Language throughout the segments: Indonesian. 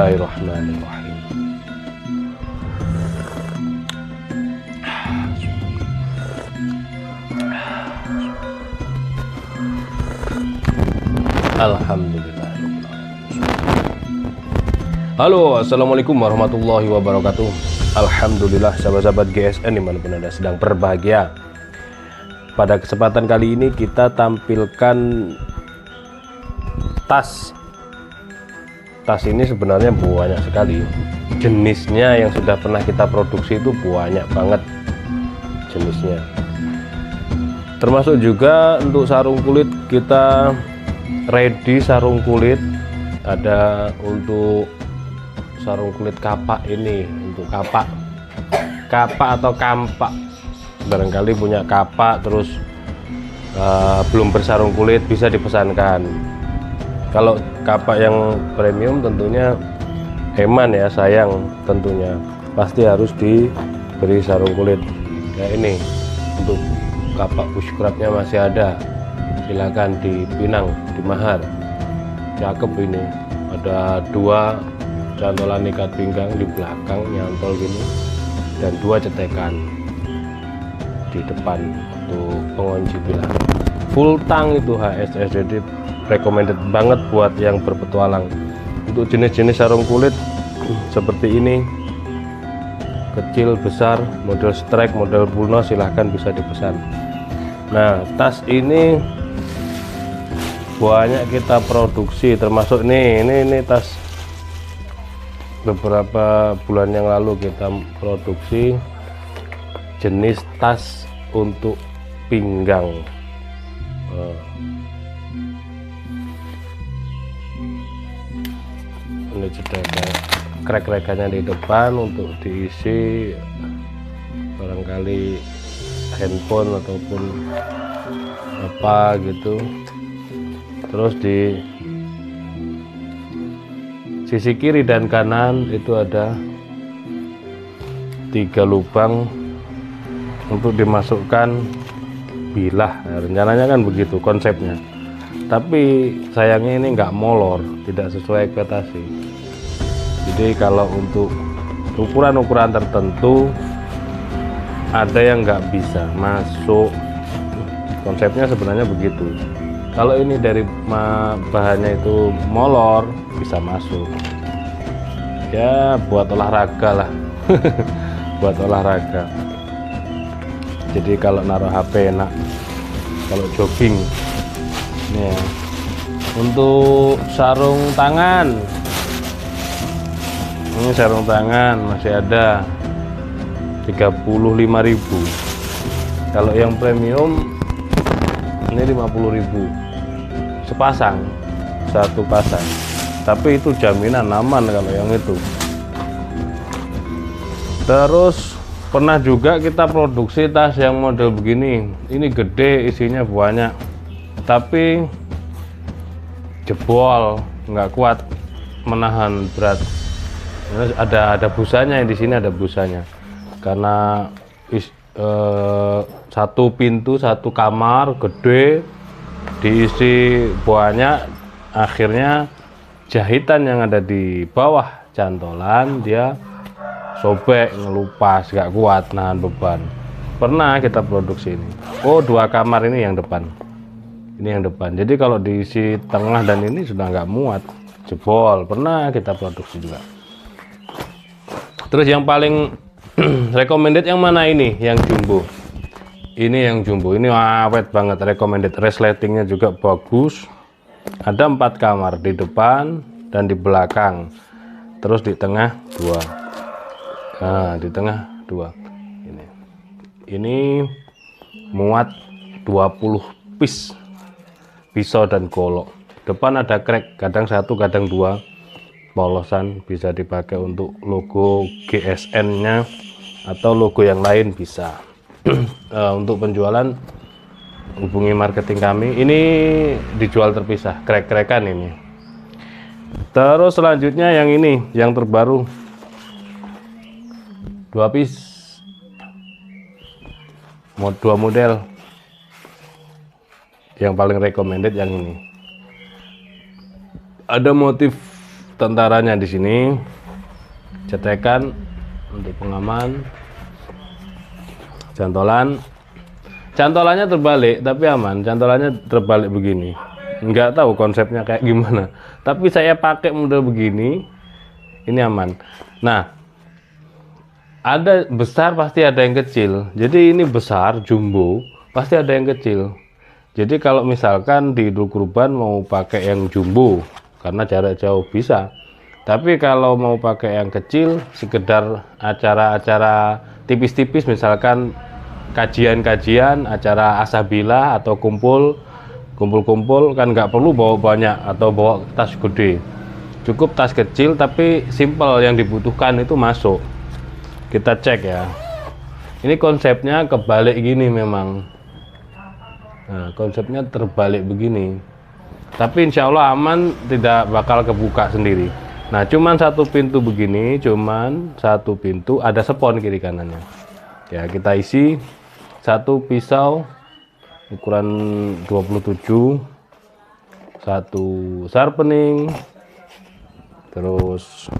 Bismillahirrahmanirrahim. Alhamdulillah. Halo, assalamualaikum warahmatullahi wabarakatuh. Alhamdulillah, sahabat-sahabat GSN dimanapun Anda sedang berbahagia. Pada kesempatan kali ini kita tampilkan tas. Tas ini sebenarnya banyak sekali jenisnya, yang sudah pernah kita produksi itu banyak banget jenisnya. Termasuk juga untuk sarung kulit, kita ready sarung kulit. Ada untuk sarung kulit kapak ini, untuk kapak atau kampak. Barangkali punya kapak terus belum bersarung kulit, bisa dipesankan. Kalau kapak yang premium tentunya eman ya, sayang tentunya pasti harus diberi sarung kulit. Kayak ini untuk kapak bushcraftnya masih ada, silakan dipinang, di mahar. Cakep ini, ada 2 cantolan ikat pinggang di belakang nyantol gini, dan 2 cetekan di depan untuk pengunci bilah. Full tang itu HSS, jadi recommended banget buat yang berpetualang. Untuk jenis-jenis sarung kulit seperti ini, kecil, besar, model strike, model pulno, silahkan bisa dipesan. Nah, tas ini banyak kita produksi, termasuk ini tas beberapa bulan yang lalu kita produksi jenis tas untuk pinggang. Ini sudah ada krek-krekannya di depan untuk diisi barangkali handphone ataupun apa gitu. Terus di sisi kiri dan kanan itu ada 3 lubang untuk dimasukkan bilah. Rencananya kan begitu konsepnya, tapi sayangnya ini nggak molor, tidak sesuai ekspektasi. Jadi kalau untuk ukuran-ukuran tertentu ada yang nggak bisa masuk. Konsepnya sebenarnya begitu. Kalau ini dari bahannya itu molor, bisa masuk ya, buat olahraga lah. Buat olahraga, jadi kalau naruh HP enak, kalau jogging. Ini ya. Untuk sarung tangan, ini sarung tangan masih ada 35.000. Kalau yang premium ini 50.000 sepasang, 1 pasang, tapi itu jaminan aman kalau yang itu. Terus pernah juga kita produksi tas yang model begini, ini gede, isinya banyak, tapi jebol, nggak kuat menahan berat. Ada busanya, di sini ada busanya, karena satu pintu, 1 kamar gede, diisi banyak, akhirnya jahitan yang ada di bawah cantolan dia sobek, ngelupas, gak kuat nahan beban. Pernah kita produksi ini. 2 kamar ini yang depan, ini yang depan, jadi kalau diisi tengah dan ini sudah nggak muat, jebol. Pernah kita produksi juga. Terus yang paling recommended yang mana ini? Yang jumbo. Ini yang jumbo, ini awet banget, recommended. Resletingnya juga bagus. Ada 4 kamar, di depan dan di belakang. Terus di tengah 2. Nah, di tengah 2. Ini muat 20 piece pisau dan golok. Depan ada krek, kadang 1 kadang 2 polosan, bisa dipakai untuk logo GSN-nya atau logo yang lain bisa. Untuk penjualan hubungi marketing kami. Ini dijual terpisah, krek-krekan ini. Terus selanjutnya yang ini, yang terbaru, 2 piece, 2 model. Yang paling recommended yang ini. Ada motif tentaranya di sini, cetekan untuk pengaman, cantolannya terbalik tapi aman. Cantolannya terbalik begini, nggak tahu konsepnya kayak gimana, tapi saya pakai model begini, ini aman. Nah, ada besar pasti ada yang kecil, jadi ini besar jumbo pasti ada yang kecil. Jadi kalau misalkan di Idul Kurban mau pakai yang jumbo karena jarak jauh bisa, tapi kalau mau pakai yang kecil sekedar acara-acara tipis-tipis, misalkan kajian-kajian, acara asabila atau kumpul-kumpul kan nggak perlu bawa banyak atau bawa tas gede, cukup tas kecil tapi simple, yang dibutuhkan itu masuk. Kita cek ya, ini konsepnya kebalik gini memang. Nah, konsepnya terbalik begini, tapi insya Allah aman, tidak bakal kebuka sendiri. Nah, cuman satu pintu begini, cuman satu pintu, ada spon kiri kanannya ya. Kita isi satu pisau ukuran 27, satu sharpening, terus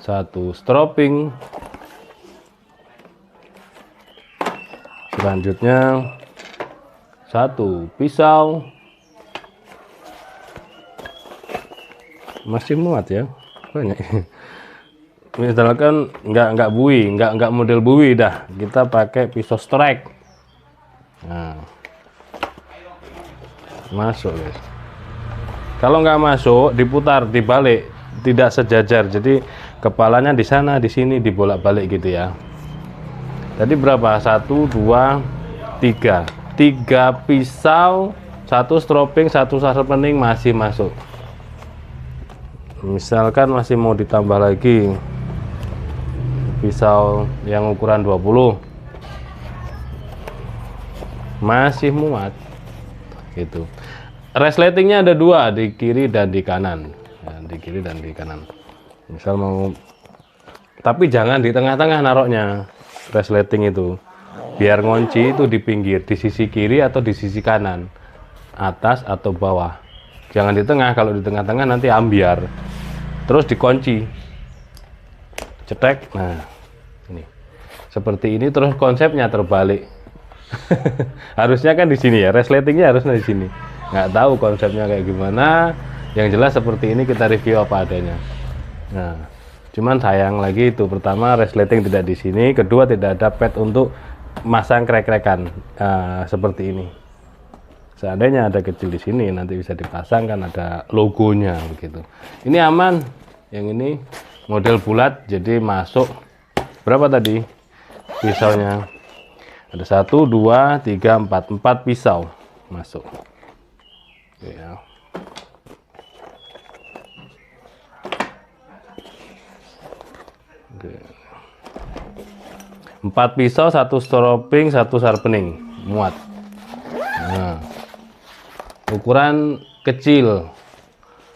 satu stropping, selanjutnya satu pisau, masih muat ya, banyak. Misalkan nggak bui, nggak model bui, dah kita pakai pisau strike. Nah, masuk guys. Kalau nggak masuk, diputar, dibalik, tidak sejajar, jadi kepalanya di sana, di sini, dibolak-balik gitu ya. Tadi berapa? 1, 2, 3. 3 pisau, 1 stropping, 1 sharpening masih masuk. Misalkan masih mau ditambah lagi pisau yang ukuran 20, masih muat gitu. Resletingnya ada 2, di kiri dan di kanan ya, di kiri dan di kanan. Misal mau, tapi jangan di tengah-tengah naroknya. Resleting itu biar ngunci itu di pinggir, di sisi kiri atau di sisi kanan, atas atau bawah, jangan di tengah. Kalau di tengah-tengah nanti ambiar. Terus dikunci, cetek. Nah, ini seperti ini. Terus konsepnya terbalik. Harusnya kan di sini ya, resletingnya harusnya di sini. Nggak tahu konsepnya kayak gimana, yang jelas seperti ini kita review apa adanya. Nah, cuman sayang lagi itu, pertama resleting tidak di sini, kedua tidak ada pad untuk masang krek-krekan seperti ini. Seandainya ada kecil di sini nanti bisa dipasang, kan ada logonya begitu. Ini aman. Yang ini model bulat, jadi masuk berapa tadi pisaunya? Ada 1, 2, 3, 4 pisau masuk. Oke, ya. 4 pisau, 1 stropping, 1 sharpening, muat. Nah, ukuran kecil,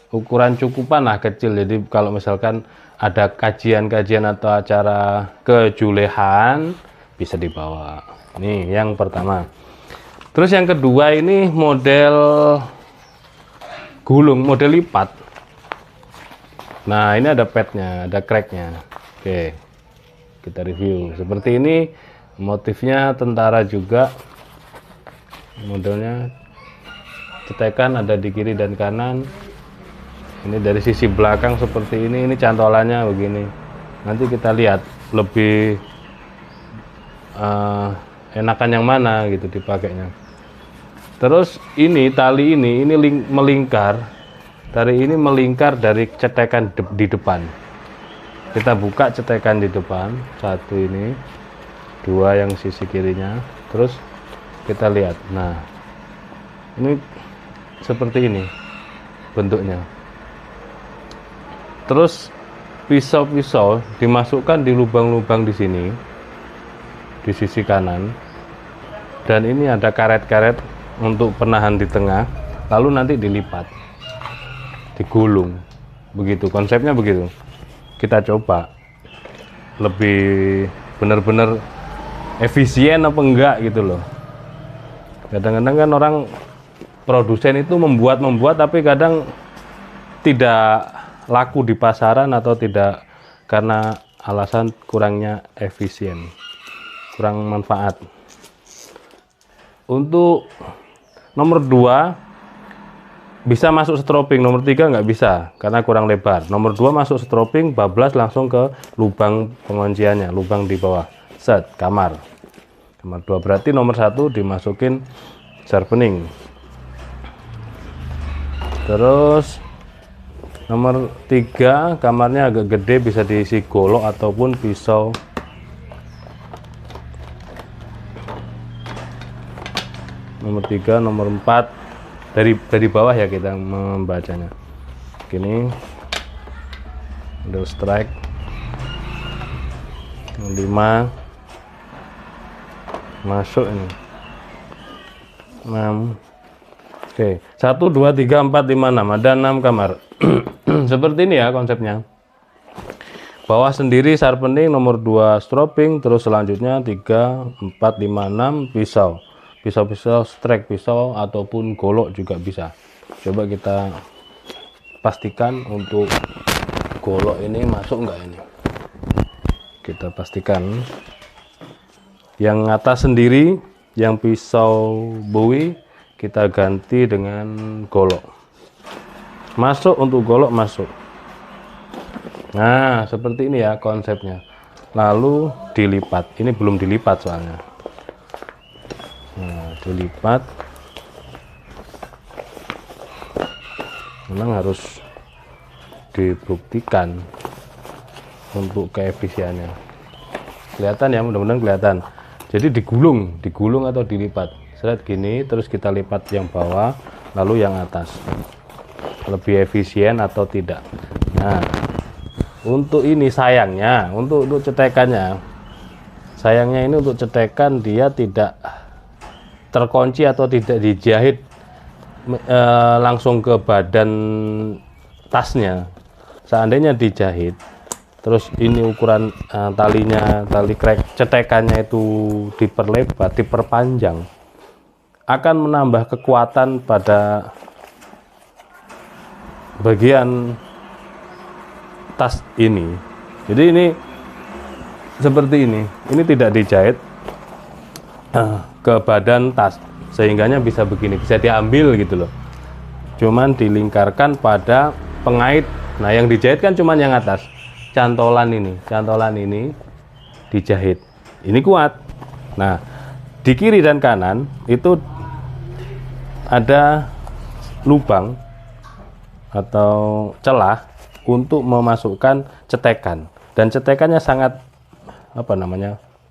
ukuran cukupan lah, kecil. Jadi kalau misalkan ada kajian-kajian atau acara kejulehan bisa dibawa. Ini yang pertama. Terus yang kedua ini model gulung, model lipat. Nah, ini ada padnya, ada cracknya. Oke, kita review. Seperti ini, motifnya tentara juga, modelnya cetekan ada di kiri dan kanan. Ini dari sisi belakang seperti ini cantolannya begini. Nanti kita lihat lebih enakan yang mana gitu dipakainya. Terus ini tali ini melingkar, dari ini melingkar dari cetekan di depan. Kita buka cetekan di depan, 1 ini, 2 yang sisi kirinya, terus kita lihat. Nah, ini seperti ini bentuknya. Terus pisau-pisau dimasukkan di lubang-lubang di sini, di sisi kanan, dan ini ada karet-karet untuk penahan di tengah, lalu nanti dilipat, digulung, begitu konsepnya begitu. Kita coba lebih benar-benar efisien apa enggak gitu loh. Kadang-kadang kan orang produsen itu membuat tapi kadang tidak laku di pasaran atau tidak karena alasan kurangnya efisien, kurang manfaat. Untuk nomor 2 bisa masuk strobing, nomor 3 nggak bisa karena kurang lebar. Nomor 2 masuk strobing, bablas langsung ke lubang pengunciannya, lubang di bawah, set, kamar 2. Berarti nomor 1 dimasukin sharpening. Terus nomor 3 kamarnya agak gede, bisa diisi golok ataupun pisau. Nomor 3, nomor 4 dari bawah ya kita membacanya. Gini, middle strike. Nomor 5 masuk ini. 6. Oke, 1, 2, 3, 4, 5, 6. Ada 6 kamar. Seperti ini ya konsepnya. Bawah sendiri sharpening, nomor 2 strobing, terus selanjutnya 3, 4, 5, 6 pisau. Pisau strike, pisau ataupun golok juga bisa. Coba kita pastikan untuk golok ini masuk enggak ini. Kita pastikan. Yang atas sendiri, yang pisau bowie kita ganti dengan golok. Masuk untuk golok, masuk. Nah, seperti ini ya konsepnya. Lalu dilipat. Ini belum dilipat soalnya. Nah, dilipat. Memang harus dibuktikan untuk keefisiennya. Kelihatan ya, mudah-mudahan kelihatan. Jadi digulung atau dilipat. Seret gini, terus kita lipat yang bawah, lalu yang atas. Lebih efisien atau tidak. Nah, untuk ini sayangnya, untuk cetekannya, sayangnya ini untuk cetekan dia tidak terkunci atau tidak dijahit langsung ke badan tasnya. Seandainya dijahit, terus ini ukuran talinya, tali cetekannya itu diperlebar, diperpanjang, akan menambah kekuatan pada bagian tas ini. Jadi ini seperti ini tidak dijahit ke badan tas, sehingganya bisa begini, bisa diambil gitu loh, cuman dilingkarkan pada pengait. Nah, yang dijahit kan cuman yang atas, cantolan ini dijahit, ini kuat. Nah, di kiri dan kanan itu ada lubang atau celah untuk memasukkan cetekan, dan cetekannya sangat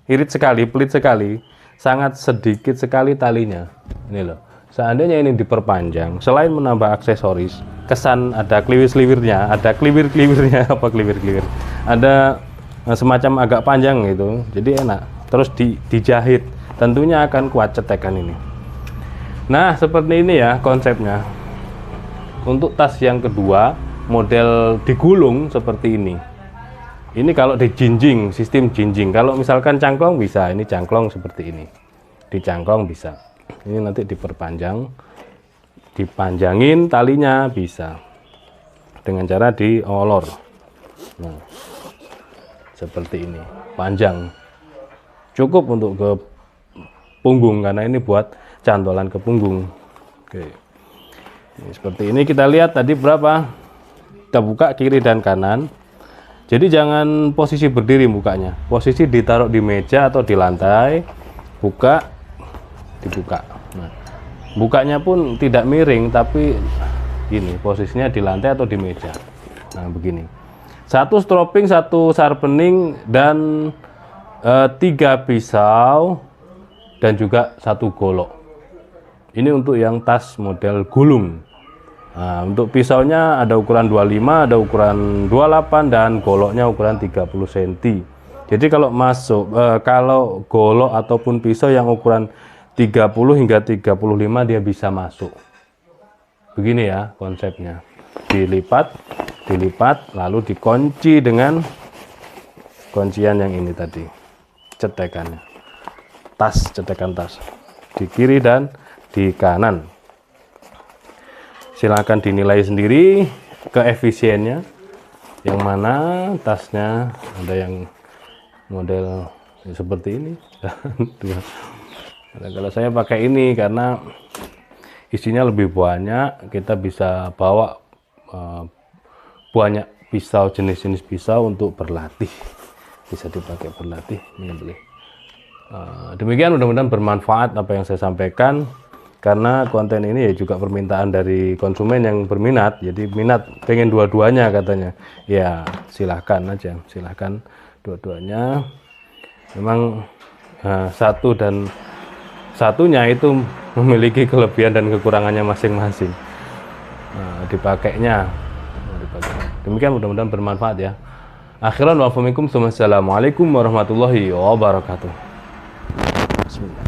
irit sekali, pelit sekali, sangat sedikit sekali talinya. Ini loh, seandainya ini diperpanjang, selain menambah aksesoris, kesan ada kliwir-kliwirnya, ada kliwir-kliwirnya kliwir-kliwir, ada semacam agak panjang gitu, jadi enak. Terus dijahit, tentunya akan kuat cetekan ini. Nah, seperti ini ya konsepnya. Untuk tas yang kedua, model digulung seperti ini. Ini kalau dijinjing, sistem jinjing. Kalau misalkan cangklong bisa, ini cangklong seperti ini. Dicangklong bisa. Ini nanti diperpanjang, dipanjangin talinya bisa. Dengan cara diolor. Nah, seperti ini, panjang. Cukup untuk ke punggung karena ini buat cantolan ke punggung. Oke. Ini seperti ini, kita lihat tadi berapa. Kita buka kiri dan kanan. Jadi jangan posisi berdiri bukanya, posisi ditaruh di meja atau di lantai, buka, dibuka. Nah, bukanya pun tidak miring, tapi gini, posisinya di lantai atau di meja. Nah, begini. 1 strobing, 1 sharpening, dan 3 pisau, dan juga 1 golok. Ini untuk yang tas model gulung. Nah, untuk pisaunya ada ukuran 25, ada ukuran 28, dan goloknya ukuran 30 cm. Jadi kalau kalau golok ataupun pisau yang ukuran 30 hingga 35 dia bisa masuk. Begini ya konsepnya. Dilipat, lalu dikunci dengan kuncian yang ini tadi. Cetekannya. Cetekan tas. Di kiri dan di kanan. Silahkan dinilai sendiri keefisiennya, yang mana tasnya ada yang model seperti ini. Nah, kalau saya pakai ini karena isinya lebih banyak, kita bisa bawa banyak pisau, jenis-jenis pisau untuk berlatih, bisa dipakai berlatih. Ini boleh. Demikian, mudah-mudahan bermanfaat apa yang saya sampaikan, karena konten ini ya juga permintaan dari konsumen yang berminat, jadi minat pengen dua-duanya katanya. Ya silahkan aja, silahkan dua-duanya. Memang satu dan satunya itu memiliki kelebihan dan kekurangannya masing-masing. Dipakainya. Demikian, mudah-mudahan bermanfaat ya. Akhiran wa assalamualaikum warahmatullahi wabarakatuh. Bismillah.